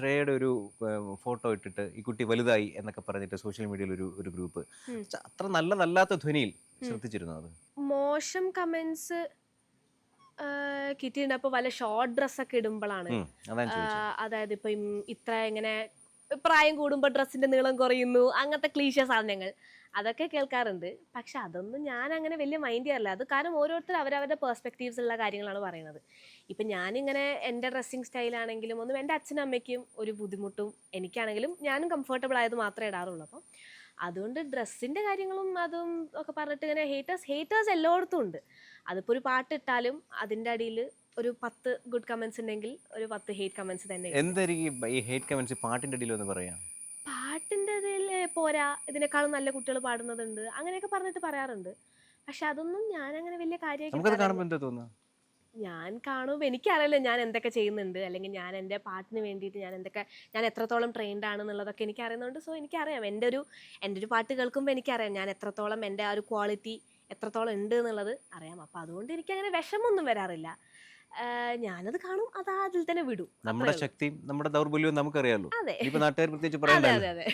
ശ്രേയയുടെ ഒരു ഫോട്ടോ ഇട്ടിട്ട് ഈ കുട്ടി വലുതായി എന്നൊക്കെ പറഞ്ഞിട്ട് സോഷ്യൽ മീഡിയയിൽ ഒരു ഗ്രൂപ്പ് അത്ര നല്ലതല്ലാത്ത ധ്വനിയിൽ ശ്രദ്ധിച്ചിരുന്നു അത്. മോശം കമന്റ്സ് കിട്ടിയിട്ടുണ്ട്. അപ്പോൾ വല്ല ഷോർട്ട് ഡ്രസ്സൊക്കെ ഇടുമ്പോഴാണ്. അതാണ് ചോദിച്ചത്. അതായത് ഇപ്പം ഇത്ര ഇങ്ങനെ പ്രായം കൂടുമ്പോൾ ഡ്രസ്സിന്റെ നീളം കുറയുന്നു, അങ്ങനത്തെ ക്ലീശ സാധനങ്ങൾ അതൊക്കെ കേൾക്കാറുണ്ട്. പക്ഷെ അതൊന്നും ഞാൻ അങ്ങനെ വലിയ മൈൻഡ് ചെയ്യാറില്ല. അത് കാരണം ഓരോരുത്തർ അവരവരുടെ പേഴ്സ്പെക്റ്റീവ്സ് ഉള്ള കാര്യങ്ങളാണ് പറയുന്നത്. ഇപ്പം ഞാനിങ്ങനെ എൻ്റെ ഡ്രസ്സിങ് സ്റ്റൈലാണെങ്കിലും ഒന്നും എൻ്റെ അച്ഛനും അമ്മയ്ക്കും ഒരു ബുദ്ധിമുട്ടും എനിക്കാണെങ്കിലും ഞാനും കംഫർട്ടബിൾ ആയത് മാത്രമേ ഇടാറുള്ളൂ. അപ്പം അതുകൊണ്ട് ഡ്രസ്സിൻ്റെ കാര്യങ്ങളും അതും ഒക്കെ പറഞ്ഞിട്ട് ഇങ്ങനെ ഹേറ്റേഴ്സ് എല്ലായിടത്തും ഉണ്ട്. അതിപ്പോൾ ഒരു പാട്ട് ഇട്ടാലും അതിൻ്റെ അടിയിൽ ഒരു 10 ഗുഡ് കമന്റ്സ് ഉണ്ടെങ്കിൽ ഒരു 10 ഹേറ്റ് കമന്റ്സ് തന്നെ. എന്തായിരിക്കും ഈ ഹേറ്റ് കമന്റ്സ് പാട്ടിന്റെ ഇടയിൽ ഒന്ന് പറയാം? പാട്ടിൻ്റെ ഇതിൽ പോരാ, ഇതിനേക്കാളും നല്ല കുട്ടികൾ പാടുന്നതുണ്ട്, അങ്ങനെയൊക്കെ പറഞ്ഞിട്ട് പറയാറുണ്ട്. പക്ഷെ അതൊന്നും ഞാനങ്ങനെ വലിയ നമുക്കത് കാര്യമായിട്ട് കാണുമ്പോൾ എന്താ തോന്നുക? ഞാൻ കാണുമ്പോൾ എനിക്കറിയില്ല ഞാൻ എന്തൊക്കെ ചെയ്യുന്നുണ്ട്, അല്ലെങ്കിൽ ഞാൻ എൻ്റെ പാട്ടിന് വേണ്ടിയിട്ട് ഞാൻ എത്രത്തോളം ട്രെയിൻഡ് ആണെന്നുള്ളതൊക്കെ എനിക്കറിയുന്നുണ്ട്. സോ എനിക്കറിയാം എൻ്റെ ഒരു പാട്ട് കേൾക്കുമ്പോൾ എനിക്കറിയാം ഞാൻ എത്രത്തോളം എൻ്റെ ആ ഒരു ക്വാളിറ്റി എത്രത്തോളം ഉണ്ട് എന്നുള്ളത് അറിയാം. അപ്പം അതുകൊണ്ട് എനിക്കങ്ങനെ വിഷമൊന്നും വരാറില്ല. ഞാനത് കാണും, അതിൽ തന്നെ വിടും. നമ്മുടെ ശക്തിയും നമ്മുടെ ദൗർബല്യവും നമുക്കറിയാലോ. അതെ ഇനിയിപ്പോ നാട്ടുകാർ പ്രത്യേകിച്ച് അതെ പറയണ്ടല്ലോ. അതെ അതെ